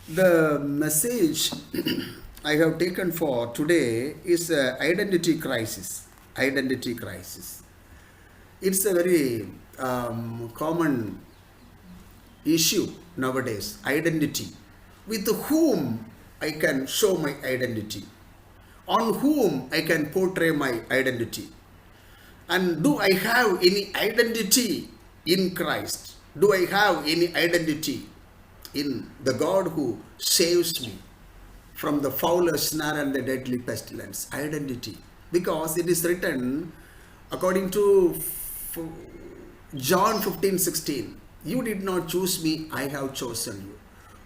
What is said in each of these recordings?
The message I have taken for today is identity crisis. Identity crisis. It's a very common issue nowadays. Identity. With whom I can show my identity, on whom I can portray my identity. And do I have any identity in Christ? Do I have any identity in the God who saves me from the fowler's snare and the deadly pestilence? Identity. Because it is written according to John 15:16, you did not choose me, I have chosen you.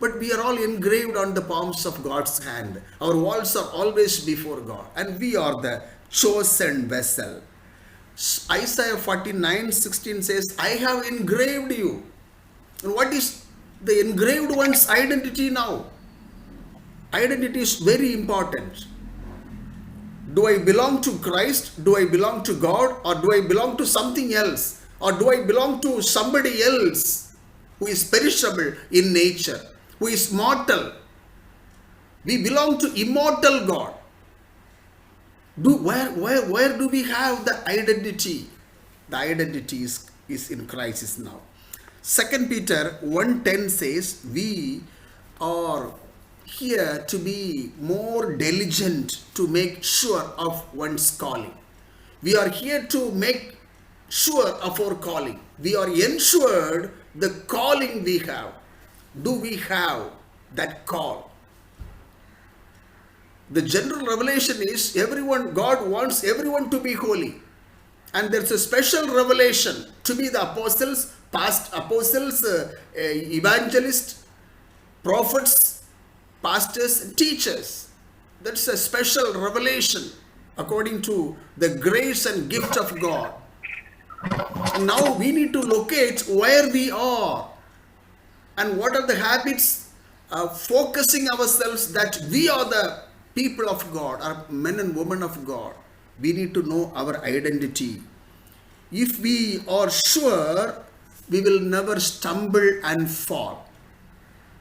But we are all engraved on the palms of God's hand. Our walls are always before God, and we are the chosen vessel. Isaiah 49:16 says, I have engraved you. And what is the engraved one's identity now? Identity is very important. Do I belong to Christ? Do I belong to God? Or do I belong to something else? Or do I belong to somebody else who is perishable in nature, who is mortal? We belong to immortal God. Where do we have the identity? The identity is in Christ now. 2 Peter 1:10 says, we are here to be more diligent to make sure of one's calling. We are here to make sure of our calling. We are ensured the calling we have. Do we have that call? The general revelation is God wants everyone to be holy. And there's a special revelation to be the apostles, past apostles, evangelists, prophets, pastors, and teachers. That's a special revelation according to the grace and gift of God. And now we need to locate where we are and what are the habits of focusing ourselves that we are the people of God, or men and women of God. We need to know our identity. If we are sure, we will never stumble and fall.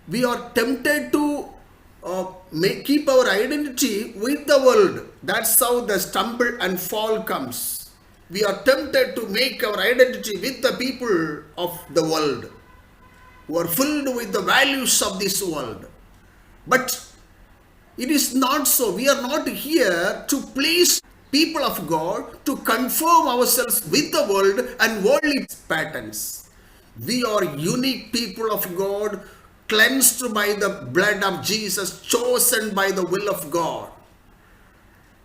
We are tempted to keep our identity with the world. That's how the stumble and fall comes. We are tempted to make our identity with the people of the world, who are filled with the values of this world. But it is not so. We are not here to please people of God, to conform ourselves with the world and worldly patterns. We are unique people of God, cleansed by the blood of Jesus, chosen by the will of God.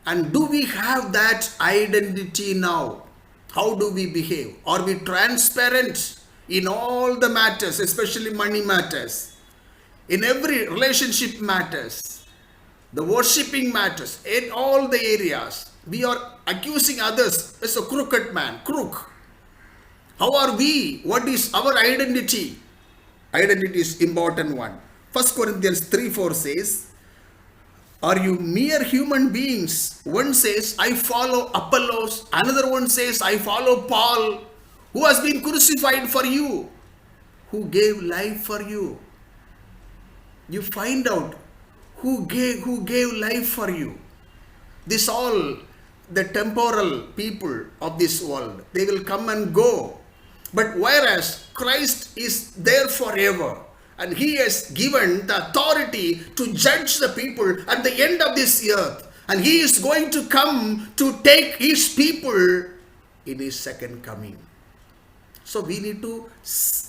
And do we have that identity now? How do we behave? Are we transparent in all the matters, especially money matters? In every relationship matters, the worshipping matters, in all the areas. We are accusing others as a crooked man, crook. How are we? What is our identity? Identity is important one. 1 Corinthians 3:4 says, are you mere human beings? One says, I follow Apollos. Another one says, I follow Paul, who has been crucified for you, who gave life for you. You find out who gave life for you. This all the temporal people of this world. They will come and go. But whereas Christ is there forever, and he has given the authority to judge the people at the end of this earth, and he is going to come to take his people in his second coming. So we need to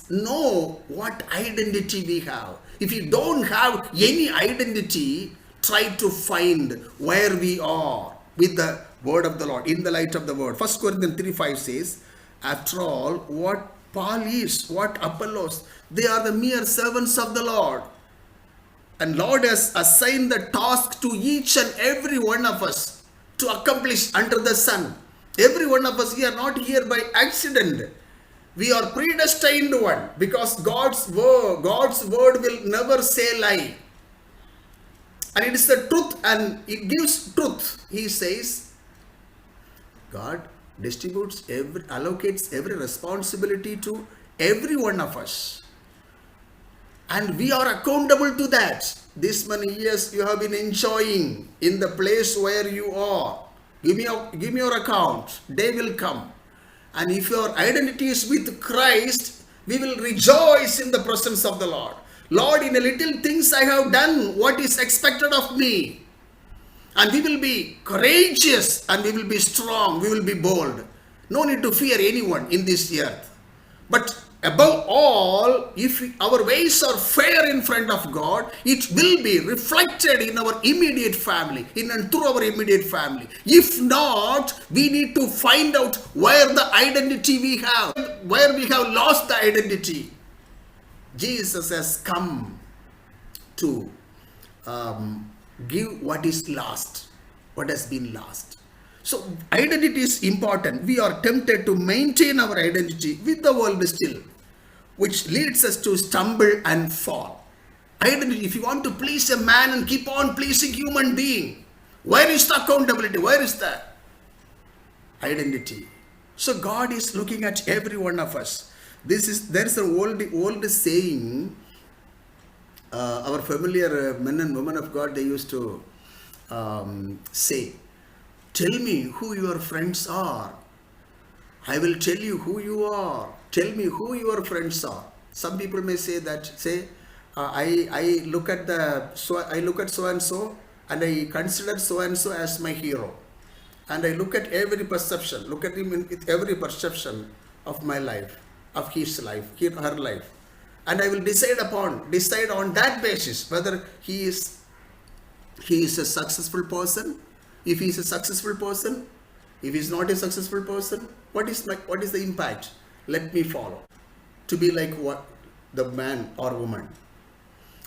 know what identity we have. If you don't have any identity, try to find where we are with the word of the Lord, in the light of the word. 1 Corinthians 3:5 says, after all, what Paul is, what Apollos, they are the mere servants of the Lord. And Lord has assigned the task to each and every one of us to accomplish under the sun. Every one of us, we are not here by accident. We are predestined one, because God's word will never say lie. And it is the truth, and it gives truth. He says, God allocates every responsibility to every one of us. and we are accountable to that. This many years you have been enjoying in the place where you are. Give me your account. Day will come. And if your identity is with Christ, we will rejoice in the presence of the Lord. Lord, in a little things I have done what is expected of me. And we will be courageous and we will be strong. We will be bold. No need to fear anyone in this earth. But above all, if our ways are fair in front of God, it will be reflected in our immediate family, in and through our immediate family. If not, we need to find out where the identity we have, where we have lost the identity. Jesus has come to give what is lost, what has been lost. So identity is important. We are tempted to maintain our identity with the world still, which leads us to stumble and fall. Identity, if you want to please a man and keep on pleasing human being, where is the accountability? Where is the identity? So God is looking at every one of us. There's an old saying, our familiar men and women of God, they used to say, tell me who your friends are. I will tell you who you are. Tell me who your friends are. Some people may say that, I look at so and so, and I consider so and so as my hero. And I look at every perception, look at him with every perception of my life, of his life, her life. And I will decide on that basis whether he is a successful person. If he is a successful person, if he is not a successful person, what is the impact? Let me follow to be like what the man or woman.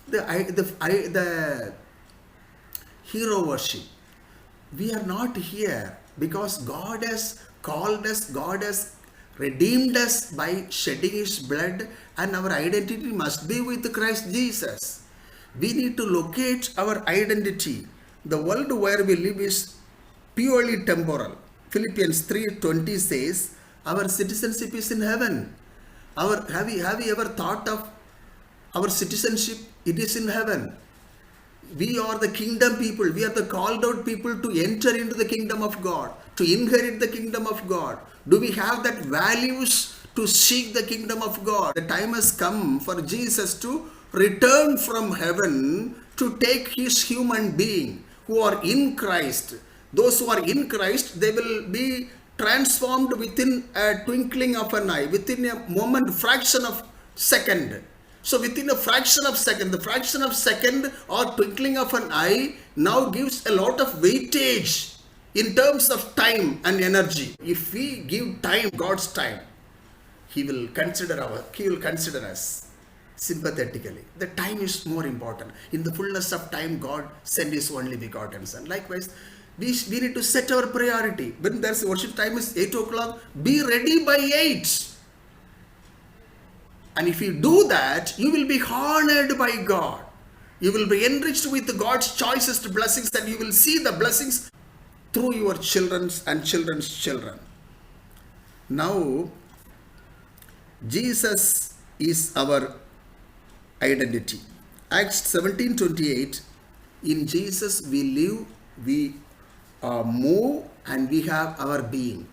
The hero worship. We are not here because God has called us, God has redeemed us by shedding his blood, and our identity must be with Christ Jesus. We need to locate our identity. The world where we live is purely temporal. Philippians 3:20 says, our citizenship is in heaven. Have you ever thought of our citizenship? It is in heaven. We are the kingdom people. We are the called out people to enter into the kingdom of God, to inherit the kingdom of God. Do we have that values to seek the kingdom of God? The time has come for Jesus to return from heaven to take his human being who are in Christ. Those who are in Christ, they will be transformed within a twinkling of an eye, within a moment, fraction of second. So within a fraction of second, the fraction of second or twinkling of an eye now gives a lot of weightage in terms of time and energy. If we give time, God's time, He will consider us sympathetically. The time is more important. In the fullness of time, God sent His only begotten Son. Likewise, we need to set our priority. When there's worship time is 8 o'clock, be ready by 8. And if you do that, you will be honored by God. You will be enriched with God's choicest blessings, and you will see the blessings through your children's and children's children. Now, Jesus is our identity. Acts 17:28, in Jesus we live, we move, and we have our being.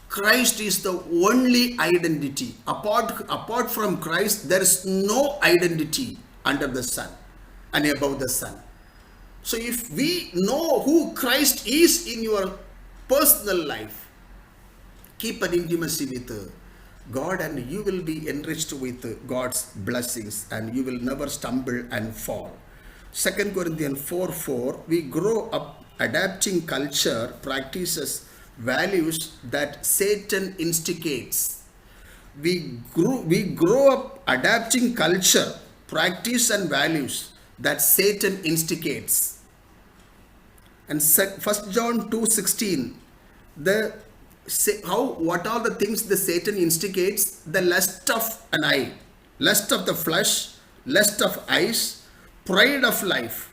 Christ is the only identity. Apart from Christ, there is no identity under the sun and above the sun. So if we know who Christ is in your personal life, keep an intimacy with God, and you will be enriched with God's blessings, and you will never stumble and fall. 2 Corinthians 4:4, we grow up adapting culture, practices, values that Satan instigates. We grow up adapting culture, practice, and values that Satan instigates. And 1 John 2:16, what are the things the Satan instigates? The lust of an eye, lust of the flesh, lust of eyes, pride of life.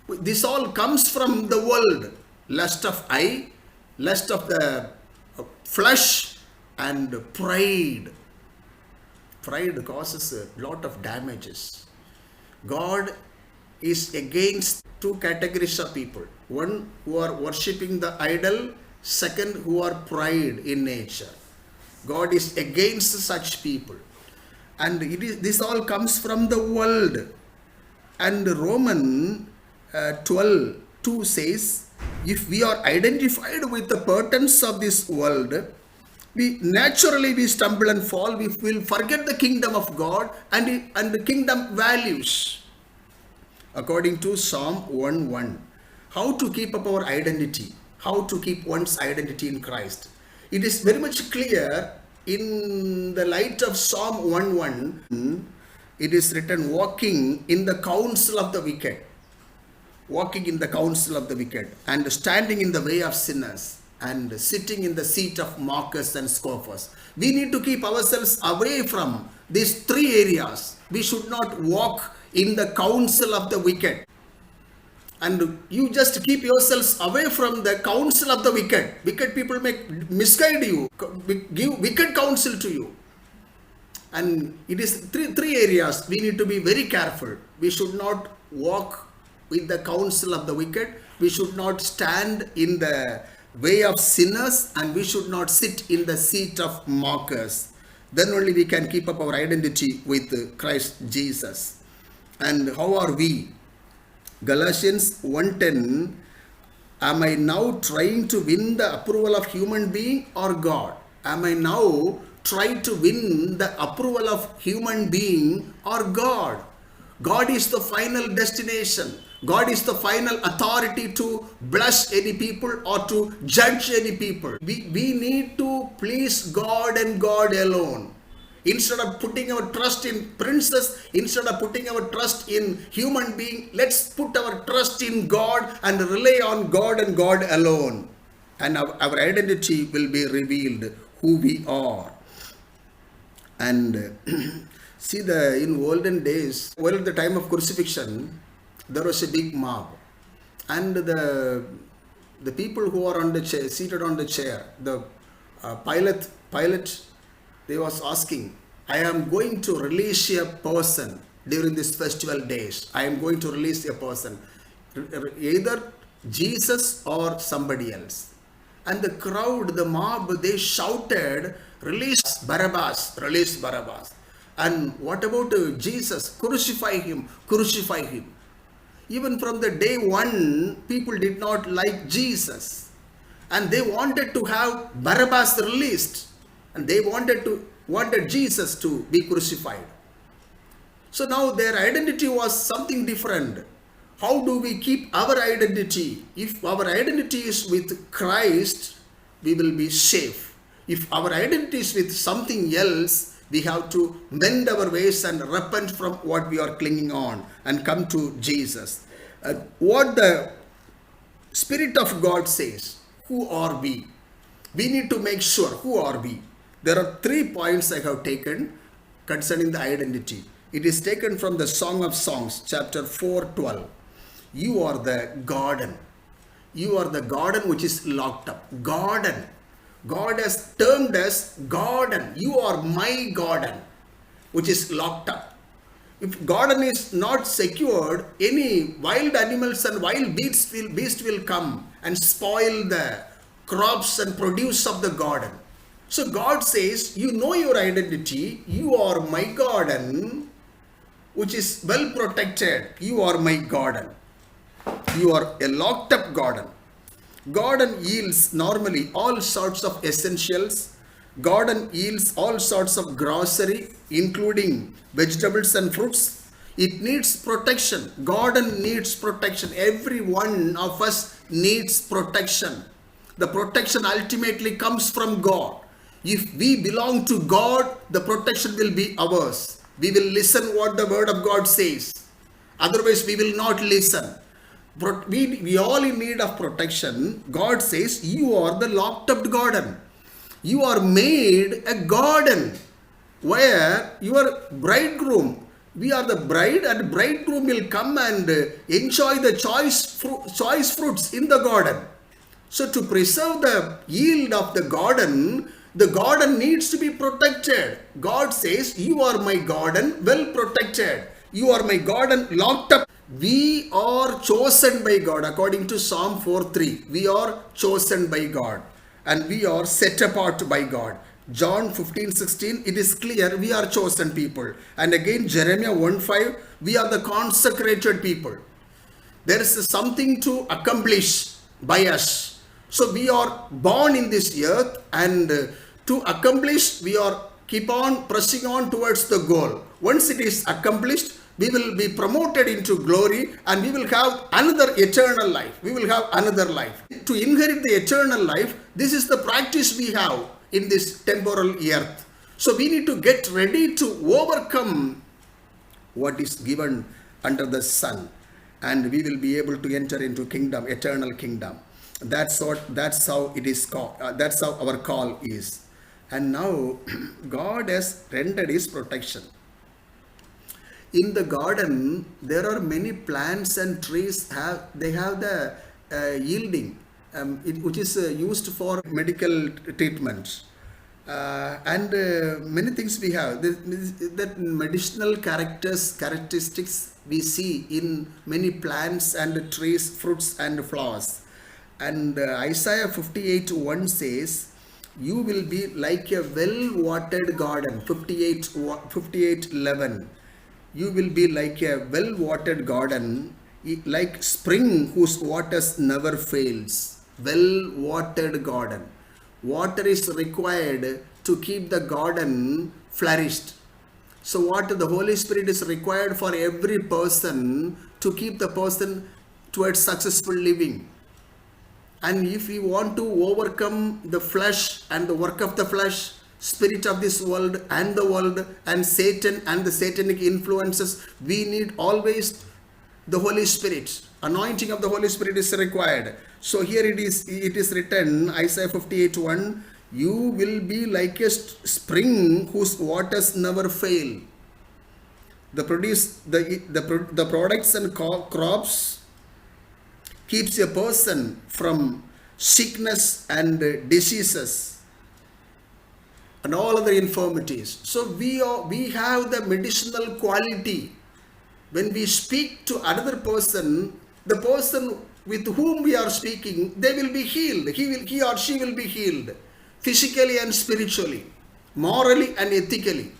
This all comes from the world. Lust of eye, lust of the flesh, and pride. Pride causes a lot of damages. God is against two categories of people. One who are worshipping the idol, second who are pride in nature. God is against such people. And this all comes from the world. And Roman 12:2 says, if we are identified with the patterns of this world, we stumble and fall. We will forget the kingdom of God and the kingdom values. According to Psalm 1:1, how to keep up our identity, how to keep one's identity in Christ. It is very much clear in the light of Psalm 1:1. It is written, walking in the counsel of the wicked, walking in the counsel of the wicked, and standing in the way of sinners, and sitting in the seat of mockers and scoffers. We need to keep ourselves away from these three areas. We should not walk in the counsel of the wicked. And you just keep yourselves away from the counsel of the wicked. Wicked people may misguide you, give wicked counsel to you. And it is three areas we need to be very careful. We should not walk with the counsel of the wicked. We should not stand in the way of sinners, and we should not sit in the seat of mockers. Then only we can keep up our identity with Christ Jesus. And how are we? Galatians 1:10, am I now trying to win the approval of human being or God? Am I now trying to win the approval of human being or God? God is the final destination. God is the final authority to bless any people or to judge any people. We need to please God and God alone. Instead of putting our trust in princes, instead of putting our trust in human being, let's put our trust in God and rely on God and God alone. And our identity will be revealed, who we are. And see, in olden days, well, at the time of crucifixion, there was a big mob. And the people who are on the chair, seated on the chair, the Pilate, they was asking, I am going to release a person during this festival days. I am going to release a person, either Jesus or somebody else. And the crowd, the mob, they shouted, release Barabbas, release Barabbas. And what about Jesus? Crucify him, crucify him. Even from the day one, people did not like Jesus. And they wanted to have Barabbas released. And they wanted Jesus to be crucified. So now their identity was something different. How do we keep our identity? If our identity is with Christ, we will be safe. If our identity is with something else, we have to mend our ways and repent from what we are clinging on and come to Jesus. What the Spirit of God says, who are we? We need to make sure, who are we? There are 3 points I have taken concerning the identity. It is taken from the Song of Songs, chapter 4:12. You are the garden. You are the garden which is locked up. Garden. God has termed us garden. You are my garden, which is locked up. If garden is not secured, any wild animals and wild beasts will come and spoil the crops and produce of the garden. So God says, you know your identity. You are my garden, which is well protected. You are my garden. You are a locked up garden. Garden yields normally all sorts of essentials. Garden yields all sorts of grocery, including vegetables and fruits. It needs protection. Garden needs protection. Every one of us needs protection. The protection ultimately comes from God. If we belong to God, the protection will be ours. We will listen what the word of God says. Otherwise, we will not listen. We all in need of protection. God says, you are the locked up garden. You are made a garden where your bridegroom, we are the bride, and bridegroom will come and enjoy the choice fruits in the garden. So to preserve the yield of the garden, The garden needs to be protected. God says, you are my garden, well protected. You are my garden, locked up. We are chosen by God. According to Psalm 4:3, we are chosen by God and we are set apart by God. John 15:16, it is clear we are chosen people. And again, Jeremiah 1:5, we are the consecrated people. There is something to accomplish by us. So we are born in this earth, and to accomplish, we are keep on pressing on towards the goal. Once it is accomplished, we will be promoted into glory and we will have another eternal life. We will have another life. To inherit the eternal life, this is the practice we have in this temporal earth. So we need to get ready to overcome what is given under the sun, and we will be able to enter into kingdom, eternal kingdom. That's how it is called. That's how our call is. And now God has rendered his protection. In the garden, there are many plants and trees. They have the yielding, which is used for medical treatment. And many things we have. That medicinal characteristics we see in many plants and trees, fruits and flowers. And Isaiah 58:1 says, you will be like a well-watered garden. 58:11. You will be like a well-watered garden, like spring whose waters never fails. Well-watered garden. Water is required to keep the garden flourished. So what the Holy Spirit is required for every person to keep the person towards successful living. And if we want to overcome the flesh and the work of the flesh, spirit of this world and Satan and the satanic influences, we need always the Holy Spirit. Anointing of the Holy Spirit is required. So here it is written, Isaiah 58:1, you will be like a spring whose waters never fail. The products and crops keeps a person from sickness and diseases and all other infirmities. So we have the medicinal quality. When we speak to another person, the person with whom we are speaking, they will be healed. He or she will be healed, physically and spiritually, morally and ethically.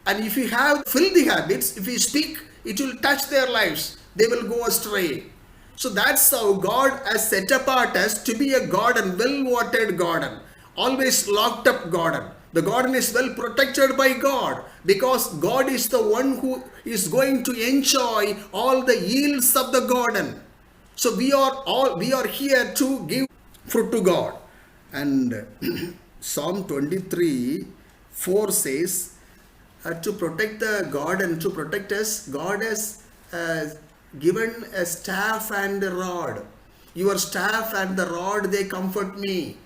And if you have filthy habits, if you speak, it will touch their lives. They will go astray. So that's how God has set apart us to be a garden, well-watered garden, always locked up garden. The garden is well protected by God, because God is the one who is going to enjoy all the yields of the garden. So we are here to give fruit to God. And Psalm 23:4 says, to protect the garden, to protect us, God has given a staff and a rod. Your staff and the rod, they comfort me.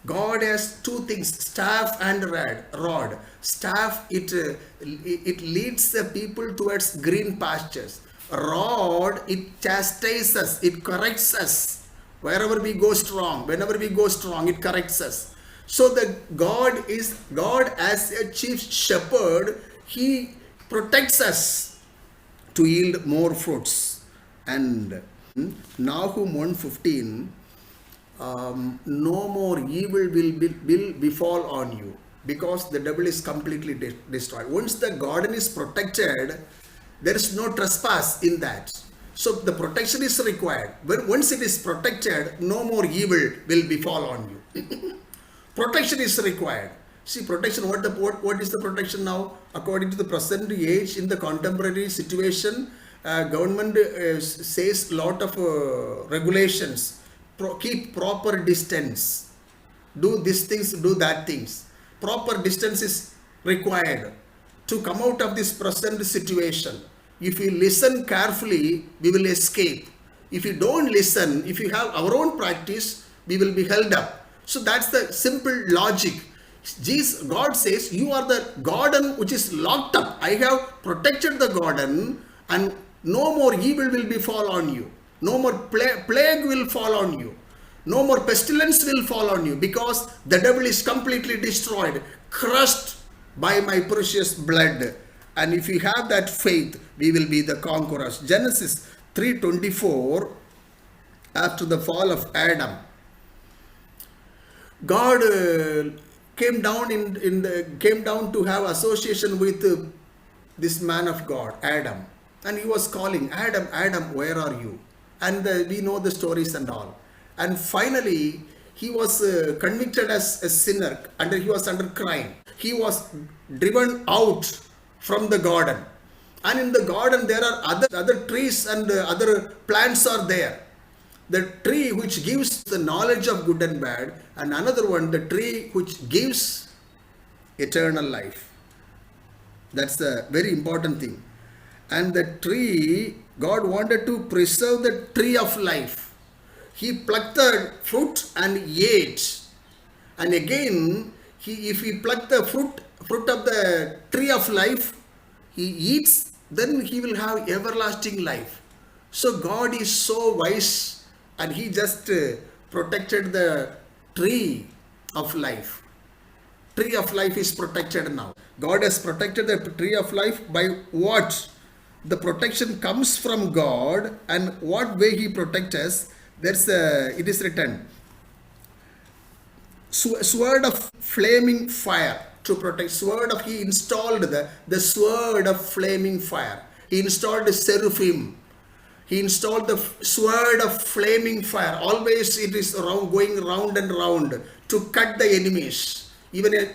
God has two things, staff and rod. Staff, it leads the people towards green pastures. Rod, it chastises, it corrects us. Wherever we go strong, whenever we go strong, it corrects us. So the God as a chief shepherd, he protects us to yield more fruits. And Nahum 1:15, no more evil will befall on you, because the devil is completely destroyed. Once the garden is protected, there is no trespass in that. So the protection is required. But once it is protected, no more evil will befall on you. Protection is required. See, protection, what is the protection now? According to the present age, in the contemporary situation, government says lot of regulations. Keep proper distance. Do these things, do that things. Proper distance is required to come out of this present situation. If we listen carefully, we will escape. If you don't listen, if you have our own practice, we will be held up. So that's the simple logic. God says, you are the garden which is locked up. I have protected the garden, and no more evil will befall on you. No more plague will fall on you. No more pestilence will fall on you, because the devil is completely destroyed, crushed by my precious blood. And if we have that faith, we will be the conquerors. Genesis 3:24, after the fall of Adam, God came down to have association with this man of God, Adam, and he was calling, Adam, Adam, where are you? And we know the stories and all. And finally, he was convicted as a sinner, and he was under crime. He was driven out from the garden, and in the garden there are other trees and other plants are there. The tree which gives the knowledge of good and bad, and another one, the tree which gives eternal life. That's a very important thing. And the tree, God wanted to preserve the tree of life. He plucked the fruit and ate. And again, if he plucked the fruit of the tree of life, he eats, then he will have everlasting life. So God is so wise, and he just protected the tree of life. Tree of life is protected now. God has protected the tree of life by what? The protection comes from God, and what way he protects us? It is written, sword of flaming fire to protect. He installed the sword of flaming fire. He installed the seraphim. He installed the sword of flaming fire. Always it is going round and round to cut the enemies. Even a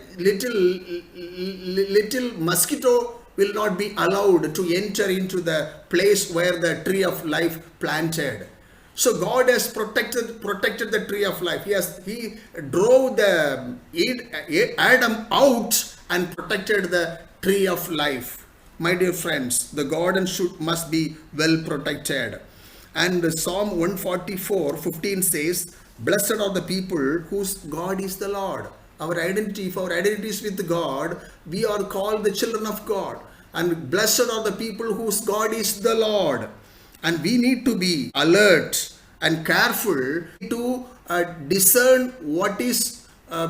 little mosquito will not be allowed to enter into the place where the tree of life planted. So God has protected the tree of life. He drove the Adam out and protected the tree of life. My dear friends, the garden must be well protected. And Psalm 144:15 says, blessed are the people whose God is the Lord. Our identity, if our identity is with God, we are called the children of God. And blessed are the people whose God is the Lord. And we need to be alert and careful to discern what is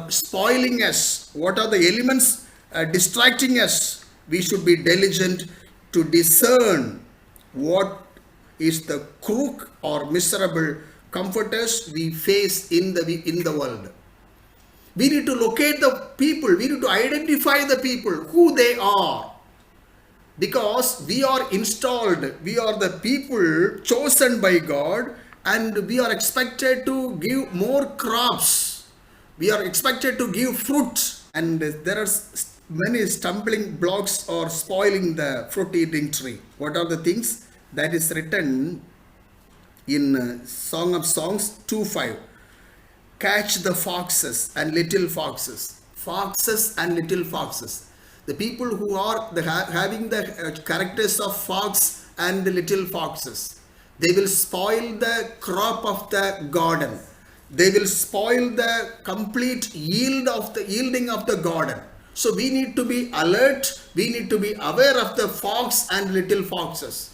spoiling us, what are the elements distracting us. We should be diligent to discern what is the crook or miserable comforters we face in the world. We need to locate the people. We need to identify the people, who they are. Because we are installed, we are the people chosen by God, and we are expected to give more crops. We are expected to give fruit. And there are many stumbling blocks or spoiling the fruit eating tree. What are the things? That is written in Song of Songs 2:5. Catch the foxes and little foxes. Foxes and little foxes. The people who are having the characters of fox and little foxes, they will spoil the crop of the garden. They will spoil the complete yielding of the garden. So we need to be alert. We need to be aware of the fox and little foxes.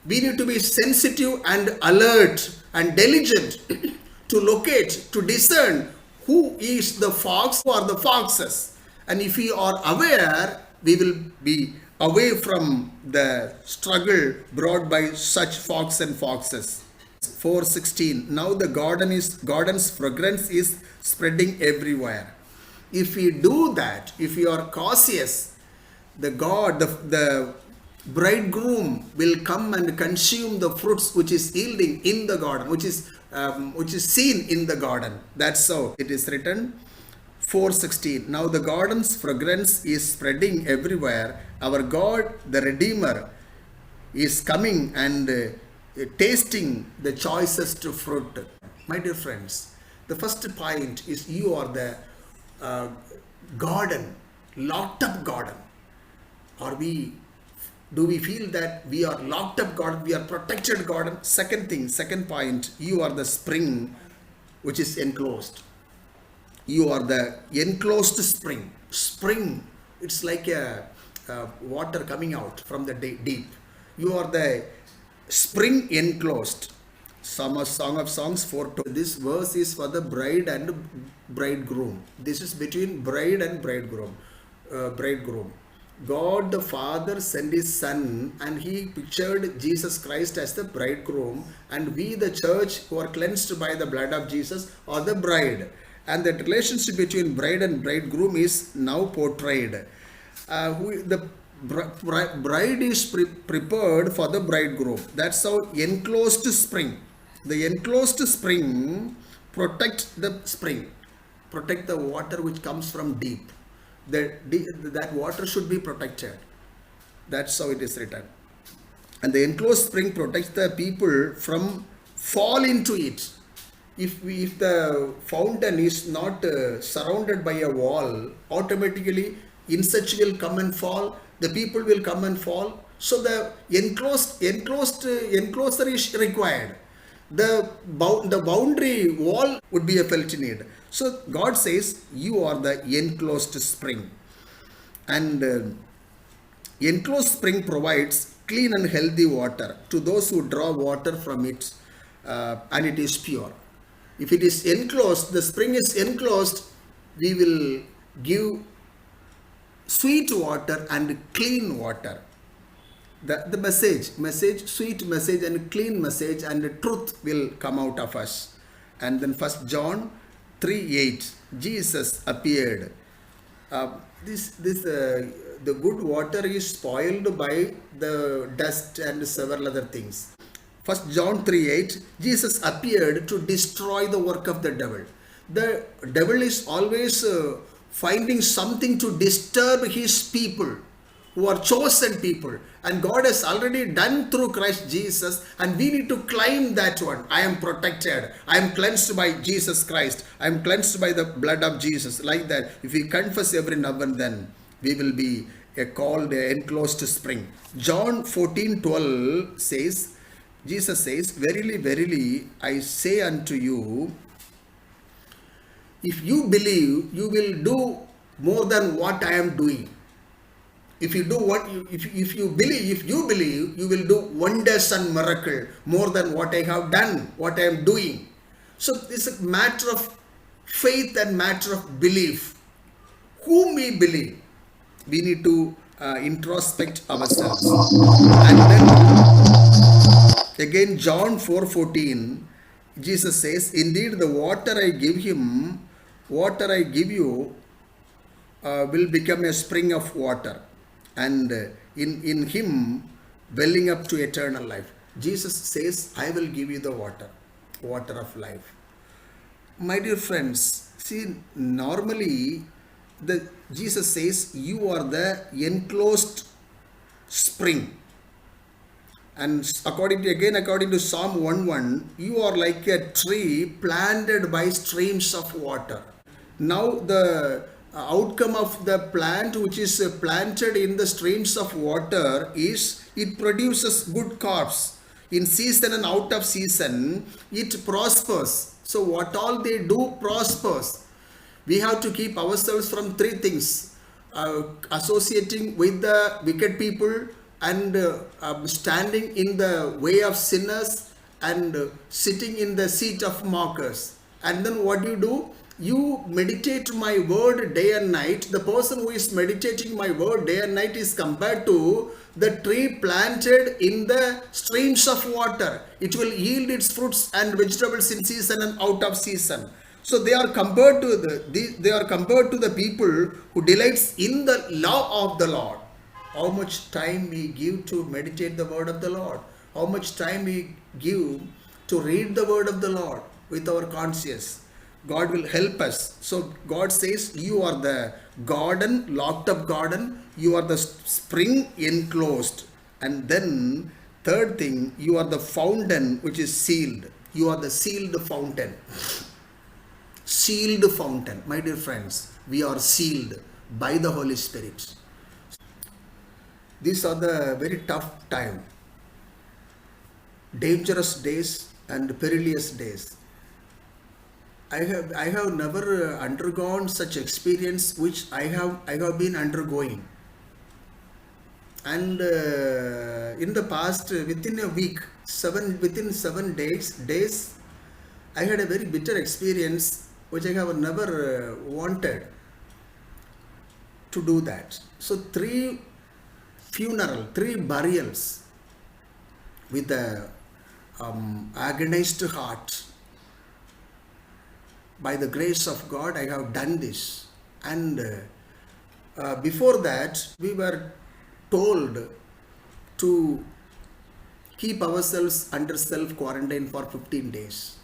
We need to be sensitive and alert and diligent to locate, to discern who is the fox, who are the foxes. And if we are aware, we will be away from the struggle brought by such fox and foxes. 4:16. Now the garden's fragrance is spreading everywhere. If we do that, if we are cautious, the bridegroom will come and consume the fruits which is yielding in the garden, which is seen in the garden. That's how it is written. 4:16. Now the garden's fragrance is spreading everywhere. Our God, the Redeemer, is coming and tasting the choicest fruit. My dear friends, the first point is you are the garden, locked up garden. Do we feel that we are locked up garden, we are protected garden? Second point, you are the spring which is enclosed. You are the enclosed spring. Spring, it's like a water coming out from the deep. You are the spring enclosed. Song of Songs 4:2. This verse is for the bride and bridegroom. This is between bride and bridegroom. Bridegroom. God the Father sent His Son, and He pictured Jesus Christ as the bridegroom, and we, the church, who are cleansed by the blood of Jesus, are the bride. And the relationship between bride and bridegroom is now portrayed. The bride is prepared for the bridegroom. That's how enclosed spring. The enclosed spring protect the spring, protect the water which comes from deep. That water should be protected. That's how it is written. And the enclosed spring protects the people from fall into it. If the fountain is not surrounded by a wall, automatically insects will come and fall. The people will come and fall. So the enclosure is required. The boundary wall would be a felt need. So God says, you are the enclosed spring. And enclosed spring provides clean and healthy water to those who draw water from it, and it is pure. If it is enclosed, the spring is enclosed, we will give sweet water and clean water. The message, sweet message and clean message, and the truth will come out of us. And then 1 John 3:8, Jesus appeared. The good water is spoiled by the dust and several other things. 1 John 3:8, Jesus appeared to destroy the work of the devil. The devil is always finding something to disturb his people, who are chosen people, and God has already done through Christ Jesus, and we need to claim that one. I am protected, I am cleansed by Jesus Christ, I am cleansed by the blood of Jesus. Like that, if we confess every now and then, we will be called an enclosed spring. John 14:12 says, Jesus says, verily, verily, I say unto you, if you believe, you will do more than what I am doing. If you believe, you will do wonders and miracle more than what I have done, what I am doing. So it's a matter of faith and matter of belief. Whom we believe, we need to introspect ourselves. And then again, John 4:14, Jesus says, indeed the water I give you will become a spring of water, and in him welling up to eternal life. Jesus says, I will give you the water of life. My dear friends, see, normally Jesus says, you are the enclosed spring. And according to Psalm 1:1, you are like a tree planted by streams of water. Now the outcome of the plant which is planted in the streams of water is it produces good crops. In season and out of season, it prospers. So what all they do prospers. We have to keep ourselves from three things: associating with the wicked people, and standing in the way of sinners, and sitting in the seat of mockers. And then what do? You meditate my word day and night. The person who is meditating my word day and night is compared to the tree planted in the streams of water. It will yield its fruits and vegetables in season and out of season. So they are compared to the people who delights in the law of the Lord. How much time we give to meditate the word of the Lord? How much time we give to read the word of the Lord with our conscience? God will help us. So God says, you are the garden, locked up garden. You are the spring enclosed. And then third thing, you are the fountain which is sealed. You are the sealed fountain. Sealed fountain. My dear friends, we are sealed by the Holy Spirit. These are the very tough time. Dangerous days and perilous days. I have never undergone such experience which I have been undergoing. And in the past, within a week, within 7 days, I had a very bitter experience which I have never wanted to do that. So 3 burials with a agonized heart. By the grace of God, I have done this. And before that, we were told to keep ourselves under self quarantine for 15 days.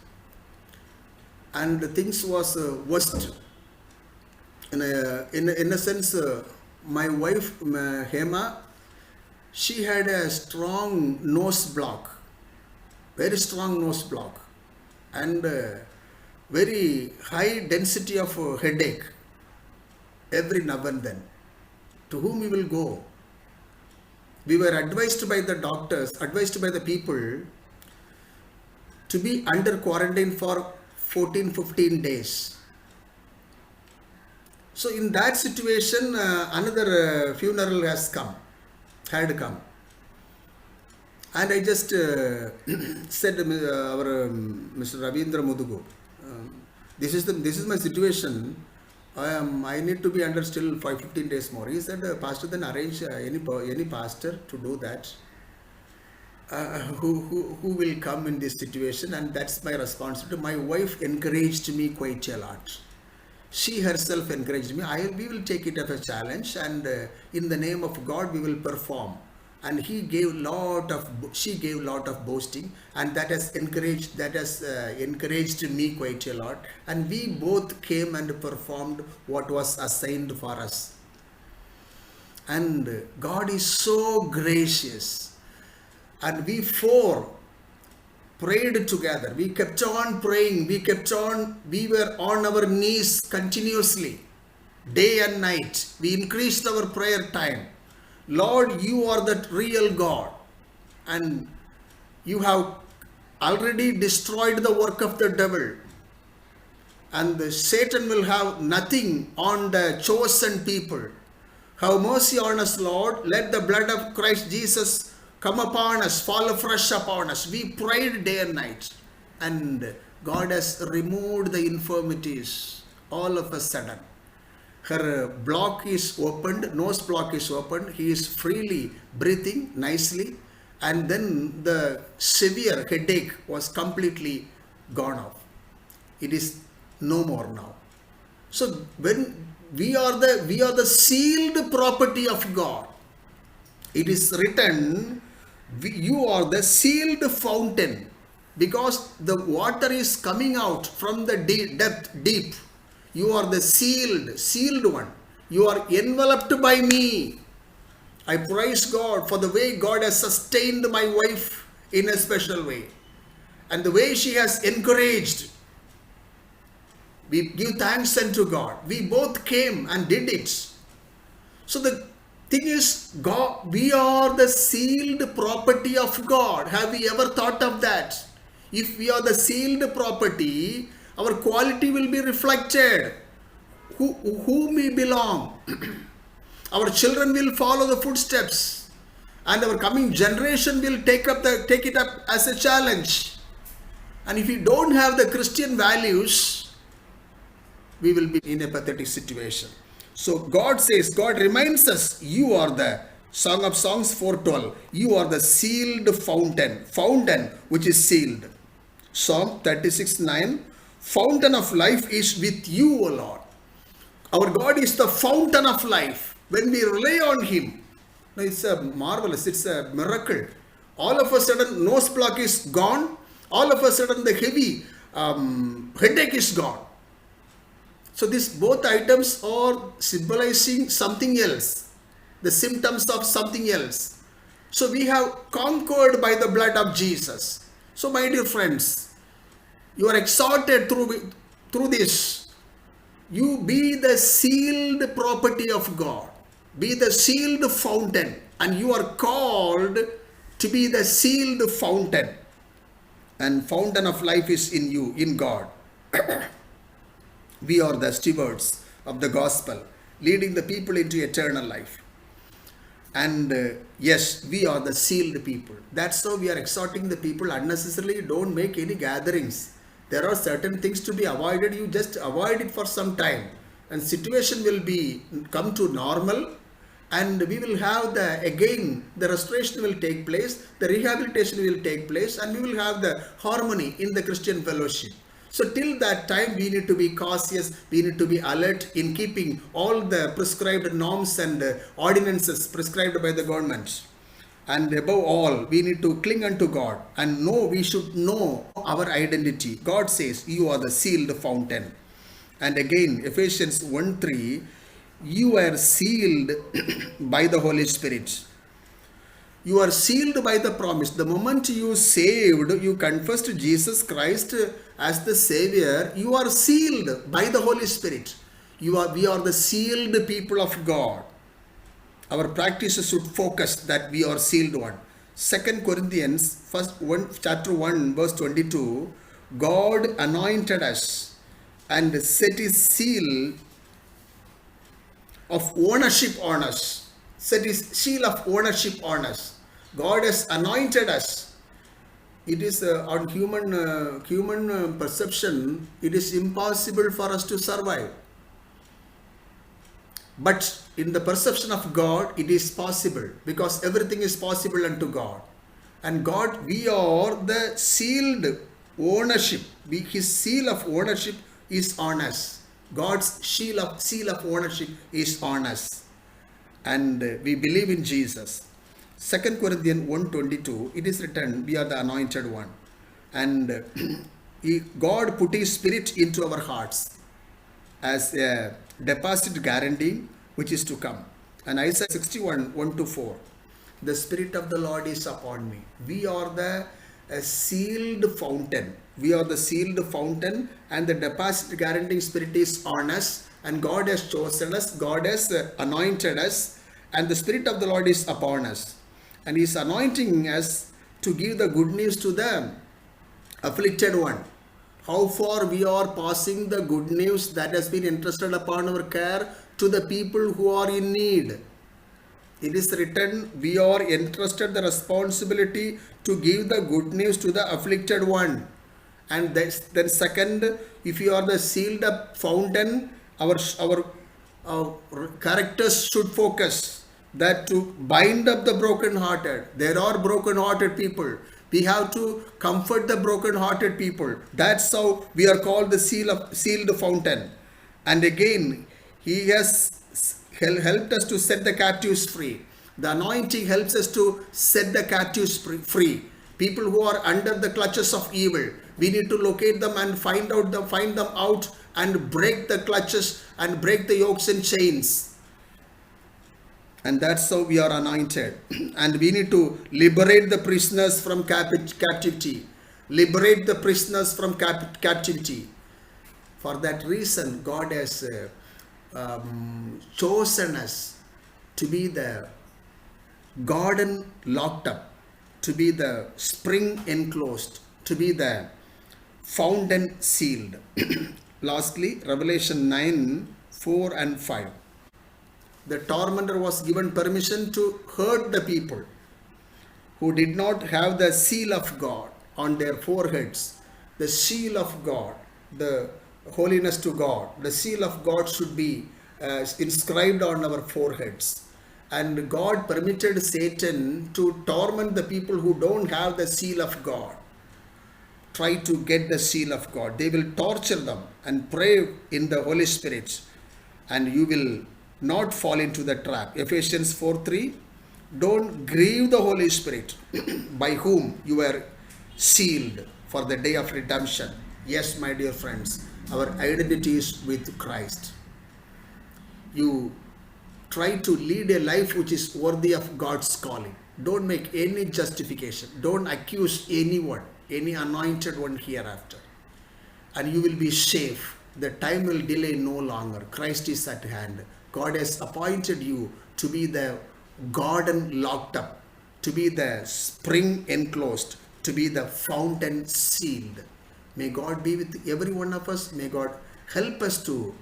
And things was worst. In a sense, my wife Hema, she had a strong nose block, very strong nose block, and very high density of headache every now and then. To whom we will go? We were advised by the doctors, advised by the people to be under quarantine for 14-15 days. So in that situation, another funeral had come. And I just said our Mr. Ravindra Mudugu, this is my situation. I need to be under still 5-15 days more. He said, Pastor, then arrange any pastor to do that. Who will come in this situation, and that's my responsibility. My wife encouraged me quite a lot. She herself encouraged me. We will take it as a challenge, and in the name of God we will perform. And she gave lot of boasting, and that has encouraged me quite a lot. And we both came and performed what was assigned for us. And God is so gracious. And we four prayed together. We kept on praying. We were on our knees continuously, day and night. We increased our prayer time. Lord, you are the real God, and you have already destroyed the work of the devil, and Satan will have nothing on the chosen people. Have mercy on us, Lord. Let the blood of Christ Jesus come upon us, fall afresh upon us. We prayed day and night, and God has removed the infirmities all of a sudden. Her block is opened, nose block is opened. He is freely breathing nicely, and then the severe headache was completely gone off. It is no more now. So when we are the sealed property of God, it is written, you are the sealed fountain, because the water is coming out from the deep. You are the sealed one. You are enveloped by me. I praise God for the way God has sustained my wife in a special way, and the way she has encouraged. We give thanks unto God. We both came and did it. So the thing is, God, we are the sealed property of God. Have we ever thought of that? If we are the sealed property, our quality will be reflected. Whom we belong. Our children will follow the footsteps, and our coming generation will take it up as a challenge. And if we don't have the Christian values, we will be in a pathetic situation. So God reminds us, you are the Song of Songs 4:12. You are the sealed fountain which is sealed. Psalm 36:9. Fountain of life is with you, O Lord. Our God is the fountain of life. When we rely on Him, it's a marvelous, it's a miracle. All of a sudden, nose block is gone. All of a sudden, the heavy headache is gone. So these both items are symbolizing something else, the symptoms of something else. So we have conquered by the blood of Jesus. So my dear friends, you are exhorted through this. You be the sealed property of God. Be the sealed fountain. And you are called to be the sealed fountain. And fountain of life is in you, in God. We are the stewards of the gospel, leading the people into eternal life. And yes, we are the sealed people. That's how we are exhorting the people unnecessarily. Don't make any gatherings. There are certain things to be avoided. You just avoid it for some time, and situation will be come to normal, and we will have the restoration will take place, the rehabilitation will take place, and we will have the harmony in the Christian fellowship. So till that time, we need to be cautious, we need to be alert in keeping all the prescribed norms and ordinances prescribed by the government. And above all, we need to cling unto God and know, we should know our identity. God says, you are the sealed fountain. And again, Ephesians 1:3, you are sealed by the Holy Spirit. You are sealed by the promise. The moment you saved, you confessed Jesus Christ as the Savior, you are sealed by the Holy Spirit. We are the sealed people of God. Our practices should focus that we are sealed one. 2 Corinthians chapter 1 verse 22, God anointed us and set his seal of ownership on us. Set his seal of ownership on us. God has anointed us. It is on human perception, it is impossible for us to survive. But in the perception of God, it is possible, because everything is possible unto God. And God, we are the sealed ownership. His seal of ownership is on us. God's seal of ownership is on us. And we believe in Jesus. 2 Corinthians 1:22, it is written, we are the anointed one. And God put his spirit into our hearts as a deposit guarantee which is to come. And Isaiah 61, 1-4, the Spirit of the Lord is upon me. We are the sealed fountain. We are the sealed fountain, and the deposit guaranteeing spirit is on us, and God has chosen us, God has anointed us, and the Spirit of the Lord is upon us. And he is anointing us to give the good news to the afflicted one. How far we are passing the good news that has been entrusted upon our care to the people who are in need. It is written, we are entrusted the responsibility to give the good news to the afflicted one. And then second, if you are the sealed up fountain, our characters should focus that to bind up the broken-hearted. There are broken-hearted people. We have to comfort the broken-hearted people. That's how we are called the sealed fountain. And again, he has helped us to set the captives free. The anointing helps us to set the captives free. People who are under the clutches of evil, we need to locate them and find them out and break the clutches and break the yokes and chains. And that's how we are anointed. And we need to liberate the prisoners from captivity. Liberate the prisoners from captivity. For that reason, God has chosen us to be the garden locked up, to be the spring enclosed, to be the fountain sealed. Lastly, Revelation 9:4-5. The tormentor was given permission to hurt the people who did not have the seal of God on their foreheads. The seal of God, the holiness to God, the seal of God should be inscribed on our foreheads. And God permitted Satan to torment the people who don't have the seal of God. Try to get the seal of God. They will torture them and pray in the Holy Spirit, and you will not fall into the trap. Ephesians 4:3, don't grieve the Holy Spirit by whom you were sealed for the day of redemption. Yes, my dear friends, our identity is with Christ. You try to lead a life which is worthy of God's calling. Don't make any justification. Don't accuse anyone, any anointed one hereafter. And you will be safe. The time will delay no longer. Christ is at hand. God has appointed you to be the garden locked up, to be the spring enclosed, to be the fountain sealed. May God be with every one of us. May God help us to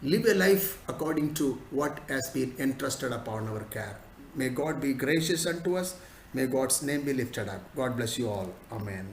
live a life according to what has been entrusted upon our care. May God be gracious unto us. May God's name be lifted up. God bless you all. Amen.